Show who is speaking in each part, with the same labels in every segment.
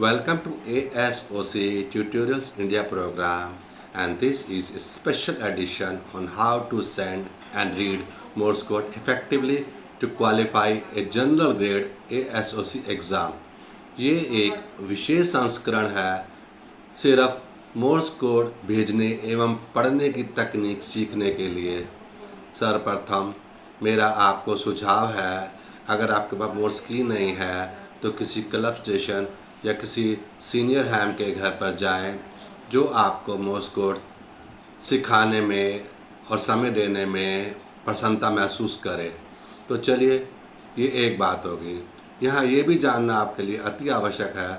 Speaker 1: Welcome to ASOC Tutorials India program, and this is a special edition on how to send and read Morse code effectively to qualify a general grade ASOC exam. ये एक विशेष संस्करण है सिर्फ Morse code भेजने एवं पढ़ने की तकनीक सीखने के लिए। सर्वप्रथम मेरा आपको सुझाव है, अगर आपके पास मोर्स की नहीं है तो किसी क्लब स्टेशन या किसी सीनियर हैम के घर पर जाएं, जो आपको मोर्स कोड सिखाने में और समय देने में प्रसन्नता महसूस करे। तो चलिए, ये एक बात होगी। यहाँ ये भी जानना आपके लिए अति आवश्यक है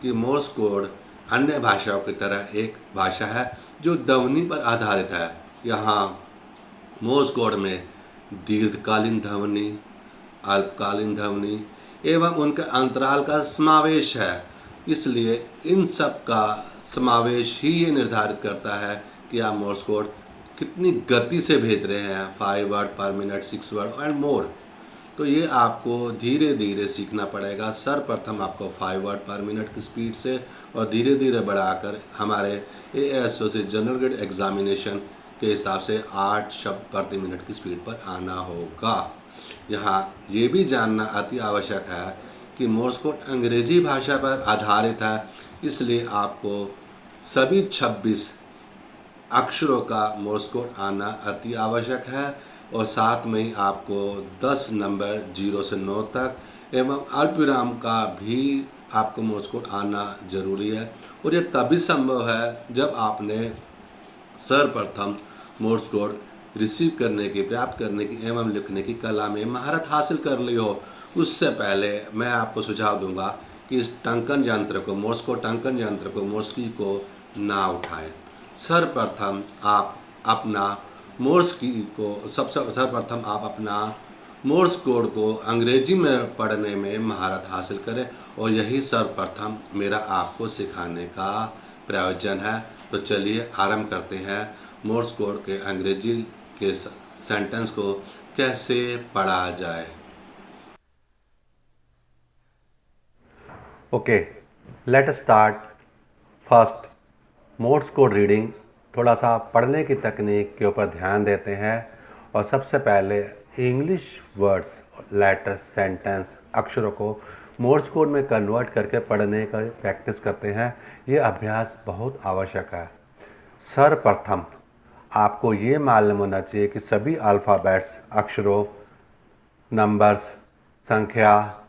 Speaker 1: कि मोर्स कोड अन्य भाषाओं की तरह एक भाषा है जो ध्वनि पर आधारित है। यहाँ मोर्स कोड में दीर्घकालीन ध्वनि, अल्पकालीन ध्वनि एवं उनके अंतराल का समावेश है। इसलिए इन सब का समावेश ही ये निर्धारित करता है कि आप मोर्स कोड कितनी गति से भेज रहे हैं, 5 वर्ड पर मिनट, 6 वर्ड एंड मोर। तो ये आपको धीरे धीरे सीखना पड़ेगा। सर्वप्रथम आपको 5 वर्ड पर मिनट की स्पीड से और धीरे धीरे बढ़ाकर हमारे ASOC जनरल ग्रेड एग्जामिनेशन के हिसाब से 8 शब्द प्रति मिनट की स्पीड पर आना होगा। यहाँ ये भी जानना अति आवश्यक है कि मोर्स कोड अंग्रेजी भाषा पर आधारित है, इसलिए आपको सभी 26 अक्षरों का मोर्स कोड आना अति आवश्यक है और साथ में ही आपको 10 नंबर 0 से 9 तक एवं अल्पविराम का भी आपको मोर्स कोड आना जरूरी है। और ये तभी संभव है जब आपने सर्वप्रथम मोर्स कोड रिसीव करने की, प्राप्त करने की एवं लिखने की कला में महारत हासिल कर ली हो। उससे पहले मैं आपको सुझाव दूंगा कि इस टंकन यंत्र को, मोर्स कोड टंकन यंत्र को, मोर्स की को ना उठाएं। सर्वप्रथम आप अपना मोर्स की को सर्वप्रथम आप अपना मोर्स कोड को अंग्रेजी में पढ़ने में महारत हासिल करें, और यही सर्वप्रथम मेरा आपको सिखाने का प्रयोजन है। तो चलिए आरंभ करते हैं मोर्स कोड के अंग्रेजी के सेंटेंस को कैसे पढ़ा जाए।
Speaker 2: Okay, let start. First, morse code reading. थोड़ा सा पढ़ने की तकनीक के ऊपर ध्यान देते हैं और सबसे पहले इंग्लिश वर्ड्स, लेटर्स, सेंटेंस, अक्षरों को मोर्स कोड में कन्वर्ट करके पढ़ने का प्रैक्टिस करते हैं। ये अभ्यास बहुत आवश्यक है। सर्वप्रथम आपको ये मालूम होना चाहिए कि सभी अल्फ़ाबेट्स, अक्षरों, नंबर्स, संख्या,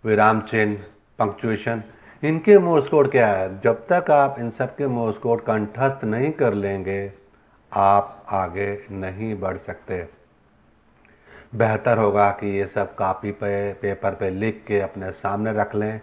Speaker 2: विराम चिन्ह, पंक्चुएशन, इनके मोर्स कोड क्या है। जब तक आप इन सब के मोर्स कोड कंठस्थ नहीं कर लेंगे, आप आगे नहीं बढ़ सकते। बेहतर होगा कि ये सब कापी पे, पेपर पे लिख के अपने सामने रख लें।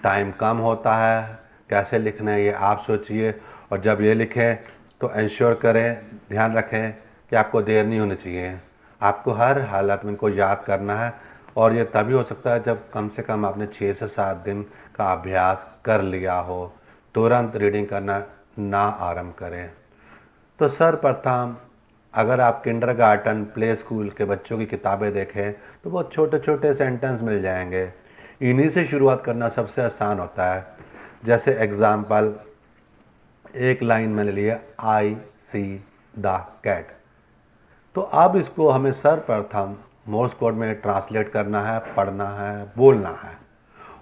Speaker 2: टाइम कम होता है, कैसे लिखना है ये आप सोचिए, और जब ये लिखें तो इंश्योर करें, ध्यान रखें कि आपको देर नहीं होनी चाहिए। आपको हर हालत में इनको याद करना है, और ये तभी हो सकता है जब कम से कम आपने 6 से 7 दिन का अभ्यास कर लिया हो। तुरंत रीडिंग करना ना आरंभ करें। तो सर्वप्रथम अगर आप किंडरगार्टन, प्ले स्कूल के बच्चों की किताबें देखें तो बहुत छोटे छोटे सेंटेंस मिल जाएंगे। इन्हीं से शुरुआत करना सबसे आसान होता है। जैसे एग्जाम्पल, एक लाइन मैंने लिया, आई सी द कैट। तो अब इसको हमें सर्वप्रथम मोर्स कोड में ट्रांसलेट करना है, पढ़ना है, बोलना है,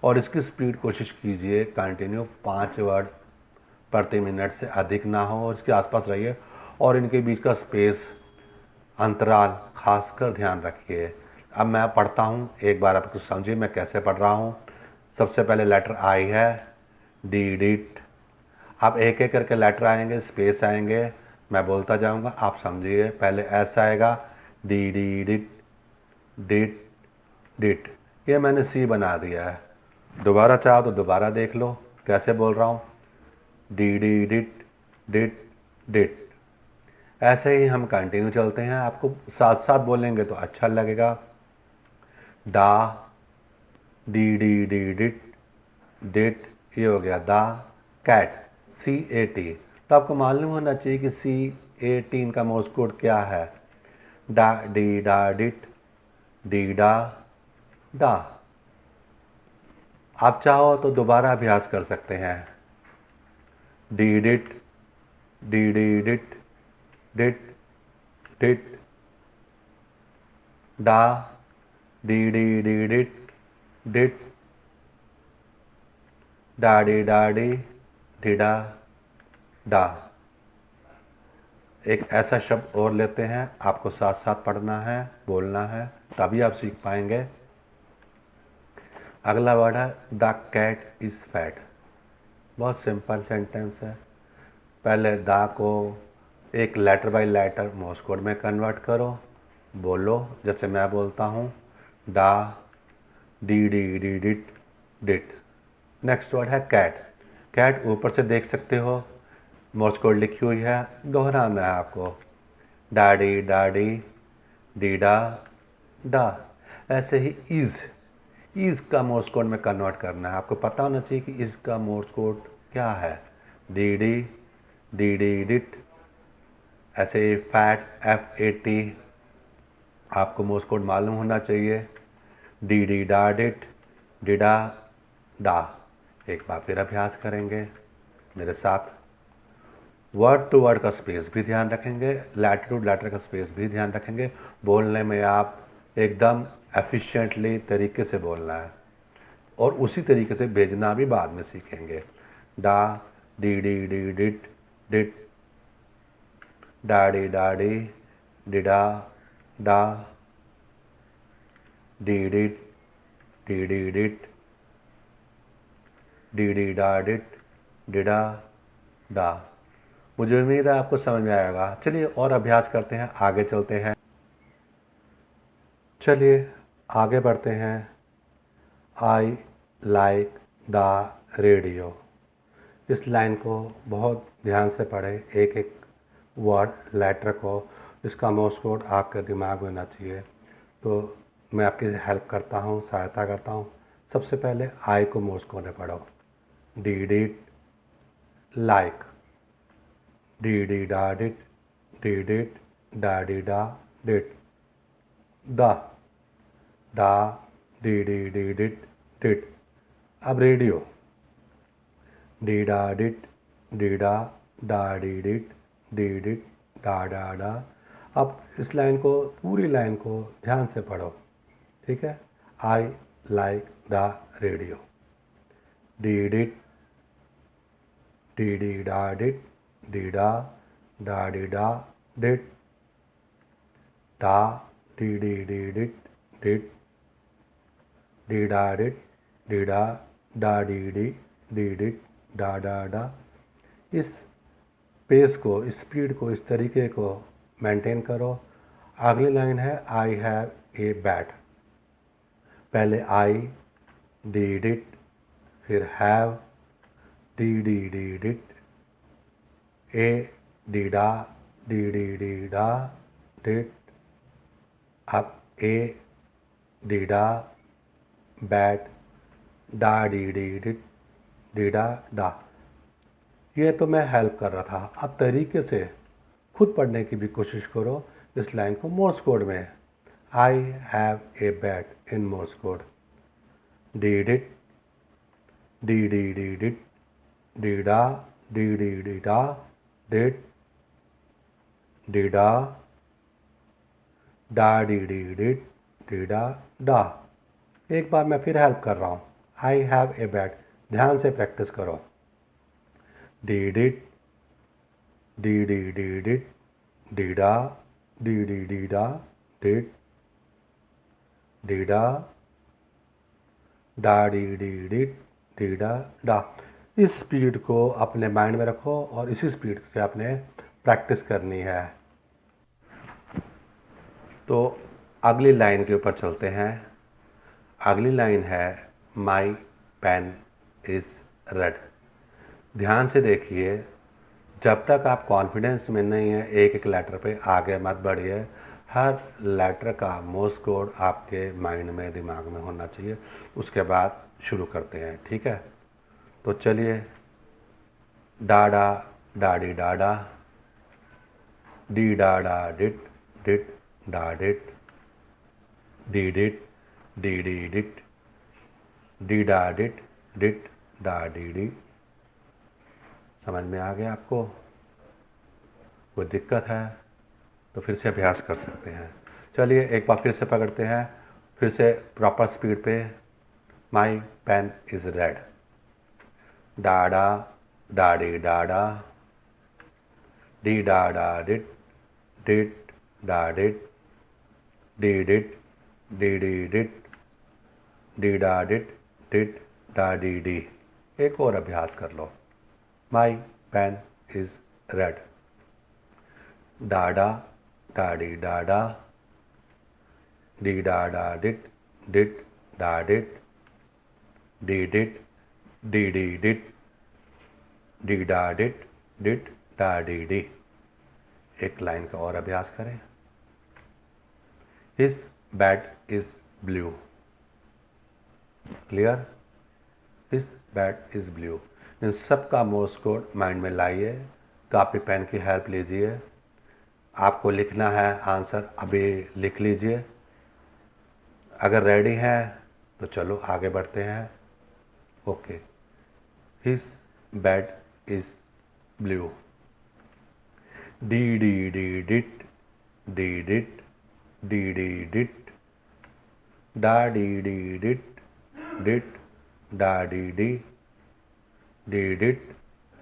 Speaker 2: और इसकी स्पीड कोशिश कीजिए कंटिन्यू 5 वर्ड प्रति मिनट से अधिक ना हो, और इसके आसपास रहिए, और इनके बीच का स्पेस, अंतराल खासकर ध्यान रखिए। अब मैं पढ़ता हूँ, एक बार आप कुछ समझिए मैं कैसे पढ़ रहा हूँ। सबसे पहले लेटर आई है, डी डिट। आप एक एक करके लेटर आएंगे, स्पेस आएंगे, मैं बोलता जाऊंगा, आप समझिए। पहले एस आएगा, डी डी डिट, डिट डिट। ये मैंने सी बना दिया है। दोबारा चाहो तो दोबारा देख लो कैसे बोल रहा हूँ, डी डी डिट, डिट डिट। ऐसे ही हम कंटिन्यू चलते हैं। आपको साथ साथ बोलेंगे तो अच्छा लगेगा। डा, डी डी डी डिट, डिट, ये हो गया दा कैट, CAT। तो आपको मालूम होना चाहिए कि C18 का मोर्स कोड क्या है। डा डी डा डिट, डी डा डा। आप चाहो तो दोबारा अभ्यास कर सकते हैं। डी डिट, डी डी डिट, डिट डिट, डा, D D D डिट, dit, dah di dah di, di dah, dah. एक ऐसा शब्द और लेते हैं, आपको साथ साथ पढ़ना है, बोलना है, तभी आप सीख पाएंगे। अगला वर्ड है द कैट इज़ फैट। बहुत सिंपल सेंटेंस है। पहले द को एक letter by letter Morse code में कन्वर्ट करो, बोलो जैसे मैं बोलता हूँ, dah, D D D डिट, dit. Next word है कैट। कैट ऊपर से देख सकते हो, मोर्स कोड लिखी हुई है, दोहराना है आपको, डाडी डाडी, डीडा, डा। ऐसे ही इज़ का मोर्स कोड में कन्वर्ट करना है। आपको पता होना चाहिए कि इज़ का मोर्स कोड क्या है। Di D, D D dit. ऐसे ही फैट, FAT, आपको मोर्स कोड मालूम होना चाहिए। डी डी डा डिट, डिडा, डा। एक बार फिर अभ्यास करेंगे मेरे साथ। वर्ड टू वर्ड का स्पेस भी ध्यान रखेंगे, लेटर टू लेटर का स्पेस भी ध्यान रखेंगे। बोलने में आप एकदम एफिशिएंटली तरीके से बोलना है और उसी तरीके से भेजना भी बाद में सीखेंगे। Dah, D D D डिट, dit, dah di dah di, di dah, dah, D डिट, D D डिट, D D डा डिट, डिडा, डा। मुझे उम्मीद है आपको समझ में आएगा। चलिए और अभ्यास करते हैं, आगे चलते हैं। चलिए आगे बढ़ते हैं। आई लाइक द रेडियो। इस लाइन को बहुत ध्यान से पढ़ें, एक एक वर्ड लेटर को, इसका मोर्स कोड आपके दिमाग में होना चाहिए। तो मैं आपकी हेल्प करता हूँ, सहायता करता हूँ। सबसे पहले आई को मोर्स कोड में पढ़ो। डी डिट, लाइक, डी डी डा डिट, डी डिट, डा डी डा, डिट, द, डा, डी डी डी डिट, डिट। अब रेडियो, डी डा डिट, डी डा, डा डी डिट, डी डिट, डा डा डा। अब इस लाइन को, पूरी लाइन को ध्यान से पढ़ो, ठीक है। I like the radio. Di डिट, D D डा डिट, डी डा, डा डी डा, डिट, डा, D D D डिट, dit, D डा डिट, डी डा, डा डी डी, डी डिट, डा डा डा। इस पेस को, इस स्पीड को, इस तरीके को मेंटेन करो। अगली लाइन है आई हैव ए बैट। पहले आई, डी डिट, फिर have, di D D dit, a, di डा, डी डी डी डा, डिट। अब a, di dah, bat, dah D D डिट, D डा, डा। ये तो मैं हेल्प कर रहा था, अब तरीके से खुद पढ़ने की भी कोशिश करो इस लाइन को मोर्स कोड में। I have a bat in Morse code. Di डिट, D D D डिट, D डा, डी डी डी डा, डिट, डी डा, डा डी डी डिट, डी डा, डा। एक बार मैं फिर हेल्प कर रहा हूँ। आई हैव ए बैट, ध्यान से प्रैक्टिस करो। डी डिट, डी डी डी डिट, डी डा, डी डी डी डा, डिट, डी डा, डा डी डी डिट, डी डा, डा। इस स्पीड को अपने माइंड में रखो और इसी स्पीड से आपने प्रैक्टिस करनी है। तो अगली लाइन के ऊपर चलते हैं। अगली लाइन है माई पेन इज़ रेड। ध्यान से देखिए, जब तक आप कॉन्फिडेंस में नहीं है एक एक लेटर पे आगे मत बढ़िए। हर लेटर का मोर्स कोड आपके माइंड में, दिमाग में होना चाहिए। उसके बाद शुरू करते हैं, ठीक है। तो चलिए, डाडा, डाडी डाडा, डी डाडा डिट, डिट, डा डिट, डी डिट, डी डी डिट, डी डा डिट, डिट डा डी डी। समझ में आ गया आपको? कोई दिक्कत है तो फिर से अभ्यास कर सकते हैं। चलिए एक बार फिर से पकड़ते हैं, फिर से प्रॉपर स्पीड पे। My pen is red. डाडा डाडी डाडा, डी डाडा डिट डिट डा डिट, डी डिट डी डी डिट, डी डा डिट डिट डा डी डी। एक और अभ्यास कर लो। My pen is red. डाडा डाडी डाडा, डी डाडा डिट डिट डा डिट, डी डिट डी डी डिट, डी डा डिट डिट डा डी डी। एक लाइन का और अभ्यास करें। His bat is blue. Clear? His bat is blue. इन सब का मोर्स कोड माइंड में लाइए, कापी पेन की हेल्प लीजिए। आपको लिखना है आंसर, अभी लिख लीजिए। अगर रेडी हैं तो चलो आगे बढ़ते हैं। Okay. His bat is blue. डी डी डी डिट डी डिट डी डी डिट, डा डी डी डिट डिट डा D D, D डिट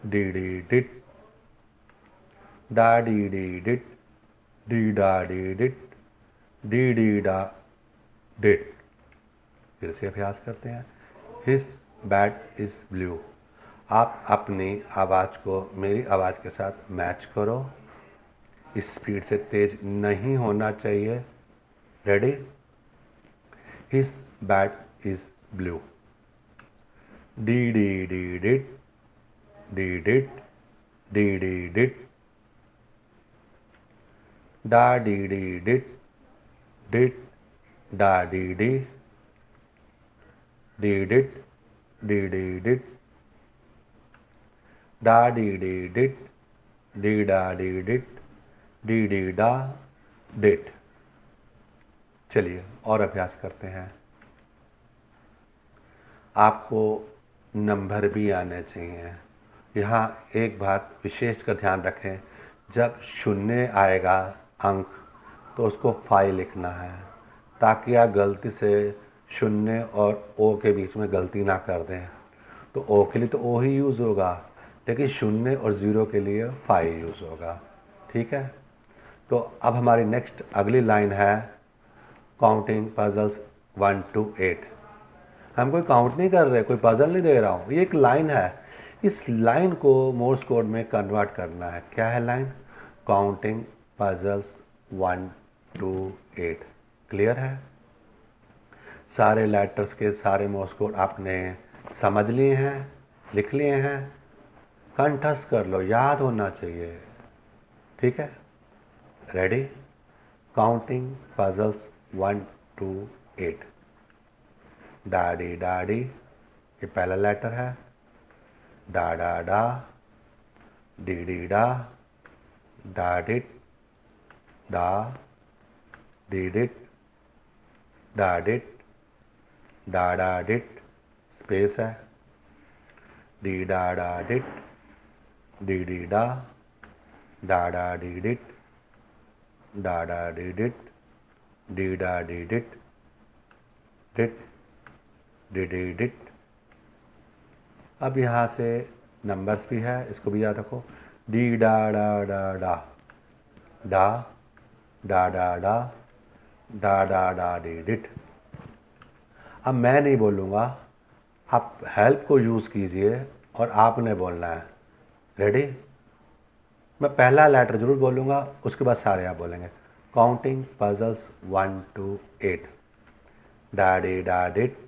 Speaker 2: D D डिट, डा डी डी डिट डी डा डी डिट, डी डी डा डिट। फिर से अभ्यास करते हैं। His bat is blue. आप अपनी आवाज़ को मेरी आवाज़ के साथ मैच करो। स्पीड से तेज नहीं होना चाहिए। Ready? His bat is blue. डी डी डी डिट डी डिट डी डी डिट, डा डी डी डिट डिट डा D D, D डिट D D डिट, डा डी डी डिट डी डा डी डिट, डी डी डा डिट। चलिए और अभ्यास करते हैं। आपको नंबर भी आने चाहिए। यहाँ एक बात विशेष का ध्यान रखें, जब शून्य आएगा अंक तो उसको 5 लिखना है, ताकि आप गलती से शून्य और ओ के बीच में गलती ना कर दें। तो ओ के लिए तो ओ ही यूज़ होगा, लेकिन शून्य और ज़ीरो के लिए 5 यूज़ होगा। ठीक है? तो अब हमारी नेक्स्ट अगली लाइन है काउंटिंग पजल्स 1 to 8। हम कोई काउंट नहीं कर रहे, कोई पजल नहीं दे रहा हूँ, ये एक लाइन है। इस लाइन को मोर्स कोड में कन्वर्ट करना है। क्या है line? Counting puzzles 1 to 8। Clear है? सारे लेटर्स के सारे मोर्स कोड आपने समझ लिए हैं, लिख लिए हैं। कंठस्थ कर लो, याद होना चाहिए। ठीक है? Ready? Counting puzzles 1 to 8। Daddy daddy, ये पहला लेटर है। डा डा डा, डी डी डा, डा डिट डा, डी डिट डा डिट, डा डा डिट, स्पेस है, डी डा डा डिट, डी डी डा, डा डा डी डिट, डा डा डी डिट, डी डा डी डिट, डिट डी डी डिट। अब यहाँ से नंबर्स भी है, इसको भी याद रखो। डी डा डा डा डा, डा डा डा डा, डा डा डा डी डिट। अब मैं नहीं बोलूँगा, आप हेल्प को यूज़ कीजिए और आपने बोलना है। रेडी? मैं पहला लेटर ज़रूर बोलूँगा, उसके बाद सारे आप बोलेंगे। Counting puzzles 1 to 8। डाडी डा डिट,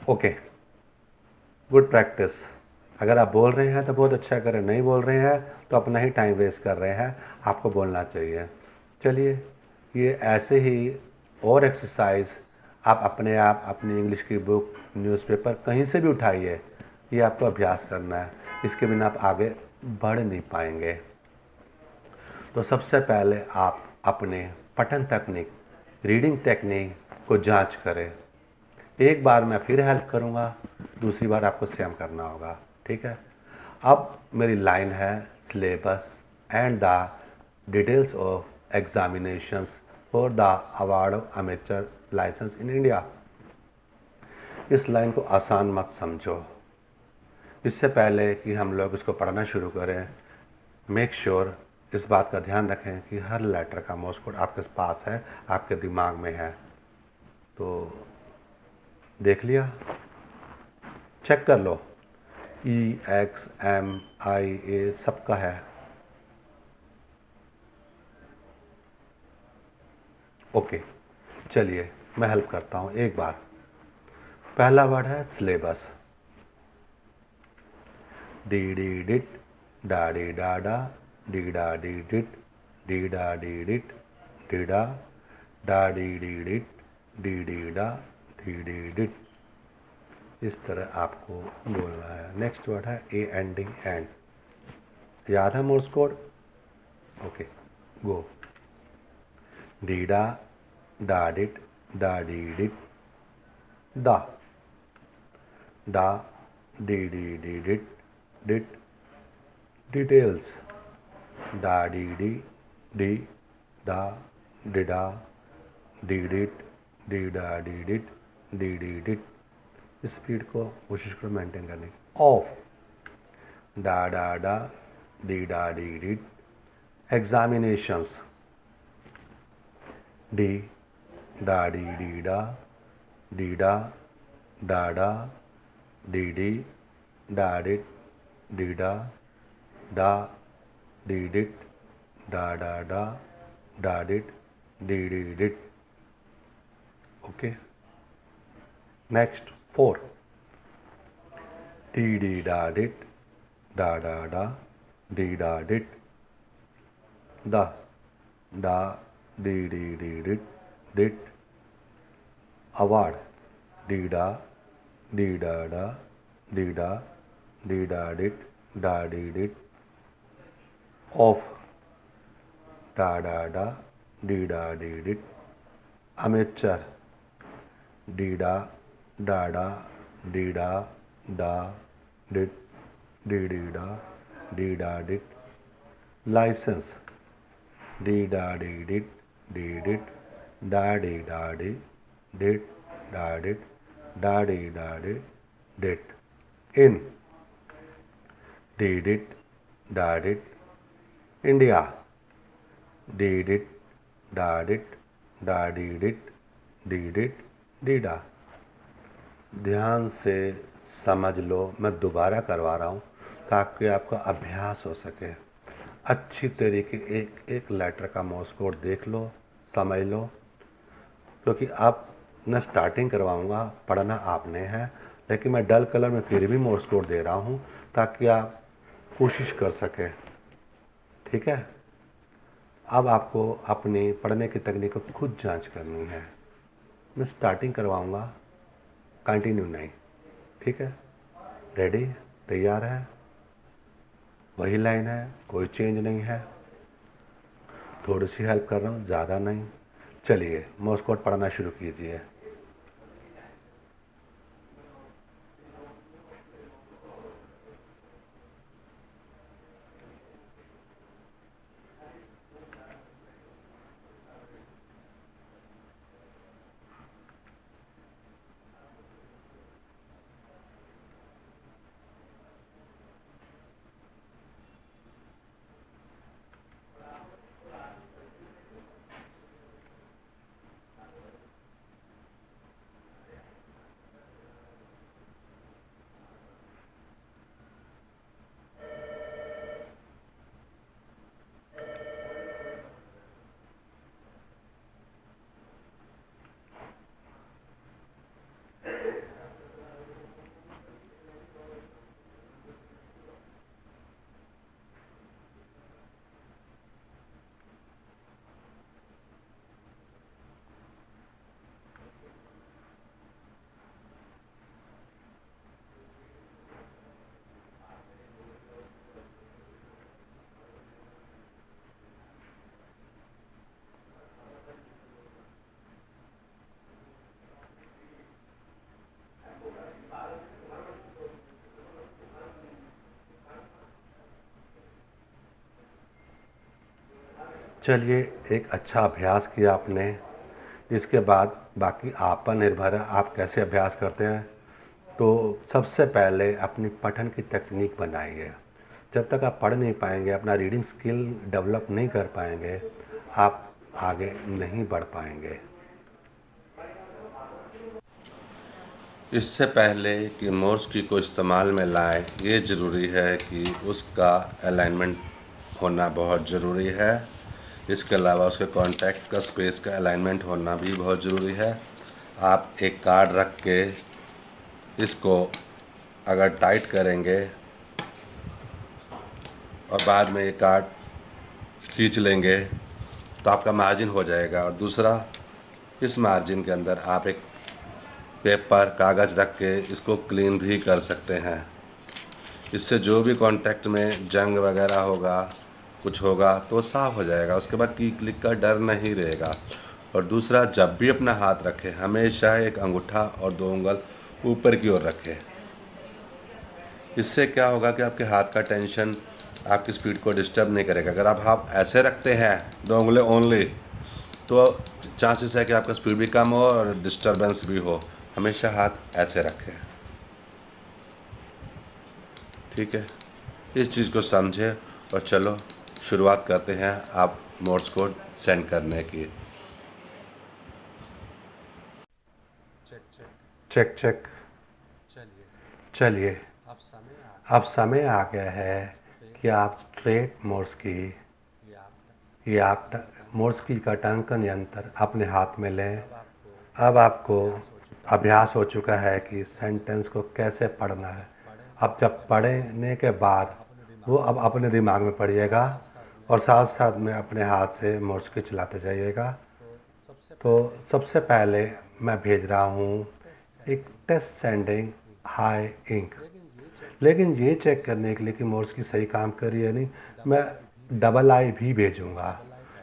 Speaker 2: ओके, गुड प्रैक्टिस। अगर आप बोल रहे हैं तो बहुत अच्छा करें, नहीं बोल रहे हैं तो अपना ही टाइम वेस्ट कर रहे हैं, आपको बोलना चाहिए। चलिए, ये ऐसे ही और एक्सरसाइज आप अपने आप अपनी इंग्लिश की बुक, न्यूज़पेपर कहीं से भी उठाइए, ये आपको अभ्यास करना है, इसके बिना आप आगे बढ़ नहीं पाएंगे। तो सबसे पहले आप अपने पठन तकनीक, रीडिंग टेक्निक को जांच करें। एक बार मैं फिर हेल्प करूंगा, दूसरी बार आपको सेम करना होगा, ठीक है। अब मेरी लाइन है syllabus and the details of examinations for the award of amateur license in India. इस लाइन को आसान मत समझो। इससे पहले कि हम लोग इसको पढ़ना शुरू करें, मेक श्योर इस बात का ध्यान रखें कि हर लेटर का मोर्स कोड आपके पास है, आपके दिमाग में है। तो देख लिया, चेक कर लो, EXMIA सबका है। ओके, चलिए मैं हेल्प करता हूँ एक बार। पहला वर्ड है सिलेबस। डी डी डिट, डा डी डाडा, डी डा डी डिट, डी डा डी डिट, डी डा डी डी डिट, डी डी डा, डी डी डिट। इस तरह आपको बोलना है। नेक्स्ट वर्ड है AND एंड। याद है मोर्स कोड? ओके, गो। डीडा, डाडिट, डाडीडिट, दा, डा, डी डी डी डिट, डिट, डिटेल्स, डा डी डी, डी, डा, डिडा, डी डिट, डी डा डी डिट, डी डी डिट। स्पीड को कोशिश करो मेंटेन करने की। ऑफ, डा डा डा, डी डा डी डिट, एग्जामिनेशंस, डी डा डी डी डा, डी डा, डाडा, डी डी, डाडिट, डीडा, डा, डी डिट, डा डा डा, डाडिट, डी डी डिट। Okay, next 4। डी डी डाडिट, डा डा डा, डी डा डिट, दा, डा, डी डी डी डिट, डिट, अवार्ड, डी डा, डी डा डा, डी डा, डी डा डिट, डा डी डिट, ऑफ, डा डा डा, डी डा डी डिट, अमेचर, डी डा, डाडा, डी डा, डा, डिट, डी डी डा, डी डा डिट, लाइसेंस, डी डा डी डिट, डी डिट, डा डी डा डी, डिट, डा डिट, डा डी डा डी, डिट, इन, डी डिट, डा डिट, इंडिया, डी डिट, डा डिट, डा डी डिट, डी डिट, डीडा। ध्यान से समझ लो, मैं दोबारा करवा रहा हूँ ताकि आपका अभ्यास हो सके। अच्छी तरीके एक एक लेटर का मोर्स कोड देख लो, समझ लो, क्योंकि अब मैं स्टार्टिंग करवाऊँगा, पढ़ना आपने है, लेकिन मैं डल कलर में फिर भी मोर्स कोड दे रहा हूँ ताकि आप कोशिश कर सकें, ठीक है। अब आपको अपनी पढ़ने की तकनीक को खुद जांच करनी है। मैं स्टार्टिंग करवाऊँगा, कंटिन्यू नहीं, ठीक है। रेडी, तैयार है? वही लाइन है, कोई चेंज नहीं है। थोड़ी सी हेल्प कर रहा हूँ, ज़्यादा नहीं। चलिए मोर्स कोड पढ़ना शुरू कीजिए। चलिए, एक अच्छा अभ्यास किया आपने। इसके बाद बाकी आप पर निर्भर है, आप कैसे अभ्यास करते हैं। तो सबसे पहले अपनी पठन की तकनीक बनाइए। जब तक आप पढ़ नहीं पाएंगे, अपना रीडिंग स्किल डेवलप नहीं कर पाएंगे, आप आगे नहीं बढ़ पाएंगे।
Speaker 1: इससे पहले कि मोर्स की को इस्तेमाल में लाएं, ये ज़रूरी है कि उसका अलाइनमेंट होना बहुत ज़रूरी है। इसके अलावा उसके कॉन्टैक्ट का स्पेस का अलाइनमेंट होना भी बहुत ज़रूरी है। आप एक कार्ड रख के इसको अगर टाइट करेंगे और बाद में ये कार्ड खींच लेंगे तो आपका मार्जिन हो जाएगा। और दूसरा, इस मार्जिन के अंदर आप एक पेपर कागज़ रख के इसको क्लीन भी कर सकते हैं। इससे जो भी कांटेक्ट में जंग वगैरह होगा, कुछ होगा तो साफ़ हो जाएगा। उसके बाद की क्लिक का डर नहीं रहेगा। और दूसरा, जब भी अपना हाथ रखें, हमेशा एक अंगूठा और 2 उंगल ऊपर की ओर रखें। इससे क्या होगा कि आपके हाथ का टेंशन आपकी स्पीड को डिस्टर्ब नहीं करेगा। अगर आप हाथ ऐसे रखते हैं 2 उंगलें ओनली, तो चांसेस है कि आपका स्पीड भी कम हो और डिस्टर्बेंस भी हो। हमेशा हाथ ऐसे रखें, ठीक है। इस चीज़ को समझें और चलो शुरुआत करते हैं आप मोर्स कोड सेंड करने की। Check check.
Speaker 2: Check check.
Speaker 1: चलिए,
Speaker 2: चलिए,
Speaker 1: अब समय आ
Speaker 2: अब समय आ गया है कि आप स्ट्रेट मोर्स की
Speaker 1: गया।
Speaker 2: ये आप मोर्स की का टंकन यंत्र अपने हाथ में लें।
Speaker 1: अब आपको
Speaker 2: अब आपको
Speaker 1: अभ्यास हो चुका है
Speaker 2: अभ्यास हो चुका है कि सेंटेंस को कैसे पढ़ना है। अब जब पढ़ने के बाद वो अब अपने दिमाग में पड़ जाएगा और साथ साथ में अपने हाथ से मोर्स की चलाते जाइएगा। तो सबसे पहले मैं भेज रहा हूँ एक टेस्ट सेंडिंग हाई इंक। लेकिन ये चेक करने के लिए कि मोर्स की सही काम कर रही है नहीं, मैं डबल आई भी भेजूँगा।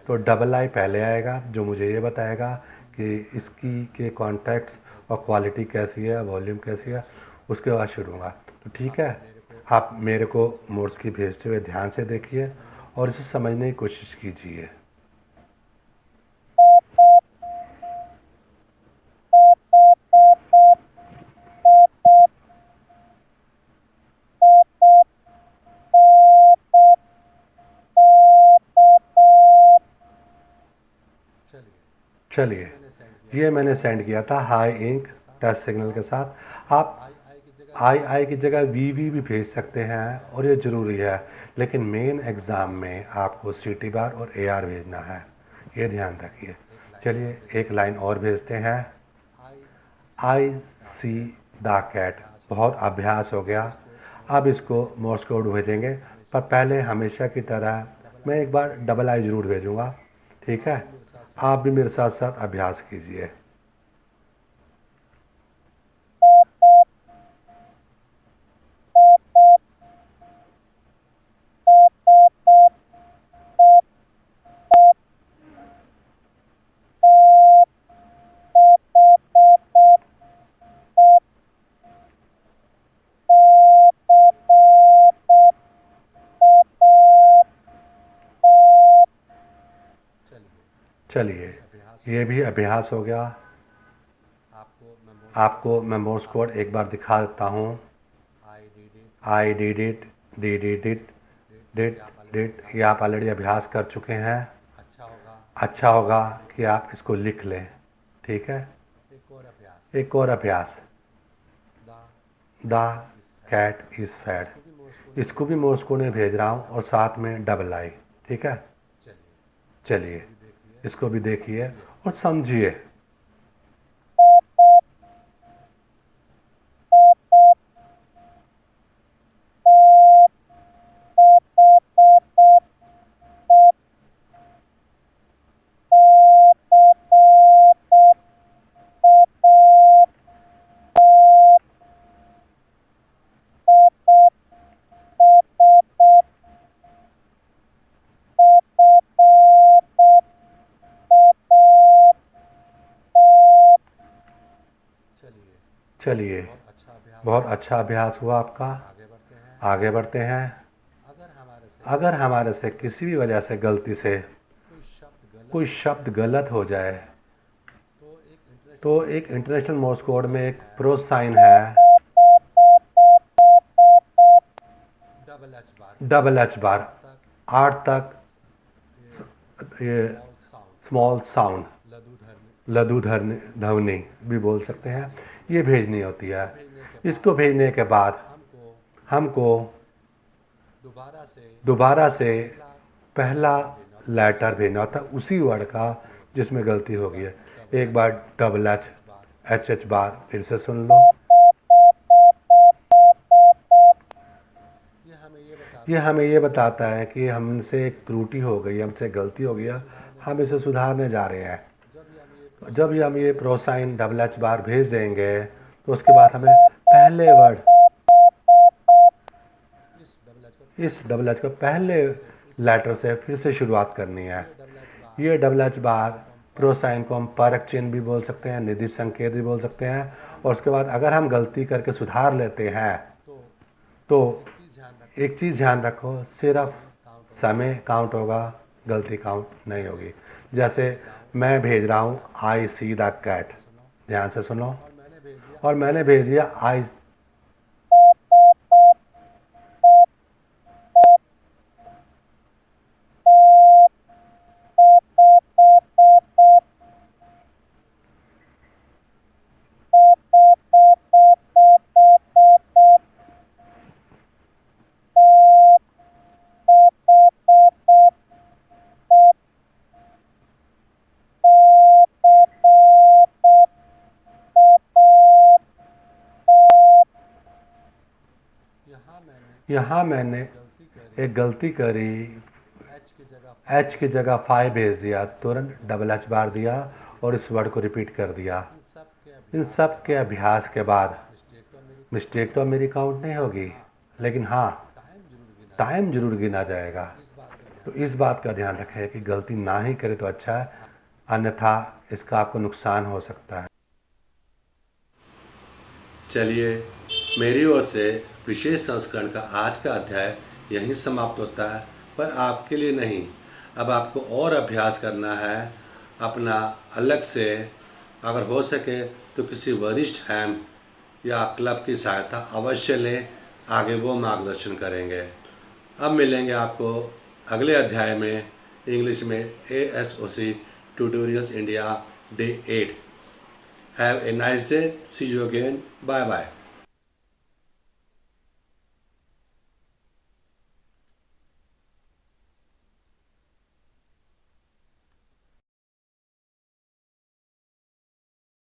Speaker 2: तो डबल आई पहले आएगा, जो मुझे ये बताएगा कि इसकी के कॉन्टैक्ट्स और क्वालिटी कैसी है, वॉल्यूम कैसी है। उसके बाद शुरू होगा। तो ठीक है, आप मेरे को मोर्स की भेजते हुए ध्यान से देखिए और इसे समझने की कोशिश कीजिए। चलिए, ये मैंने सेंड किया था हाई इंक टच सिग्नल के साथ। आप आई की जगह वी भी भेज सकते हैं और ये ज़रूरी है। लेकिन मेन एग्ज़ाम में आपको सीटी बार और AR भेजना है, ये ध्यान रखिए। चलिए, एक लाइन और भेजते हैं। आई सी द कैट। बहुत अभ्यास हो गया। अब इसको मोर्स कोड भेजेंगे, पर पहले हमेशा की तरह मैं एक बार डबल आई ज़रूर भेजूँगा, ठीक है। आप भी मेरे साथ साथ अभ्यास कीजिए। चलिए, ये भी अभ्यास हो गया। आपको मैं मोर्स कोड एक बार दिखा देता हूँ। I did it, did it, did did. ये आप ऑलरेडी अभ्यास कर चुके हैं। अच्छा होगा कि आप इसको लिख लें, ठीक है। एक और अभ्यास, द कैट इज़ फैड। इसको भी मोर्स कोड में भेज रहा हूँ और साथ में डबल आई, ठीक है। चलिए, इसको भी देखिए और समझिए। चलिए, बहुत अच्छा अभ्यास हुआ आपका। आगे बढ़ते हैं। अगर हमारे से किसी भी वजह से गलती से कोई शब्द गलत हो जाए तो एक इंटरनेशनल मोर्स कोड में एक प्रो साइन है, डबल एच बार, 8 तक ये स्मॉल साउंड, लघु ध्वनि भी बोल सकते हैं, ये भेजनी होती है। इसको भेजने के बाद हमको दोबारा से पहला लेटर भेजना होता है उसी वर्ड का जिसमें गलती हो गई है। एक बार डबल एच बार फिर से सुन लो। ये हमें ये बताता है कि हमसे एक त्रुटि हो गई, हमसे गलती हो गई है, हम इसे सुधारने जा रहे हैं। जब हम ये प्रोसाइन डबल एच बार भेज देंगे तो उसके बाद हमें पहले वर्ड, इस डबल एच को पहले लेटर से फिर से शुरुआत करनी है। ये डबल एच बार प्रोसाइन को हम परक चिन्ह भी बोल सकते हैं, निधि संकेत भी बोल सकते हैं। और उसके बाद अगर हम गलती करके सुधार लेते हैं तो एक चीज़ ध्यान रखो, सिर्फ समय काउंट होगा, गलती काउंट नहीं होगी। जैसे मैं भेज रहा हूँ आई सी द कैट, ध्यान से सुनो, और मैंने भेज दिया आई, यहाँ मैंने एक गलती करी, एच की जगह 5 भेज दिया, तुरंत डबल एच बार दिया और इस वर्ड को रिपीट कर दिया। इन सब के अभ्यास के बाद मिस्टेक तो मेरी काउंट नहीं होगी, लेकिन हाँ टाइम जरूर गिना जाएगा। तो इस बात का ध्यान रखें कि गलती ना ही करे तो अच्छा है, अन्यथा इसका आपको नुकसान हो सकता है।
Speaker 1: चलिए, मेरी ओर से विशेष संस्करण का आज का अध्याय यहीं समाप्त होता है, पर आपके लिए नहीं। अब आपको और अभ्यास करना है अपना अलग से। अगर हो सके तो किसी वरिष्ठ हैम या क्लब की सहायता अवश्य लें, आगे वो मार्गदर्शन करेंगे। अब मिलेंगे आपको अगले अध्याय में इंग्लिश में ASOC tutorials India day 8। Have a nice day, see you again, bye bye.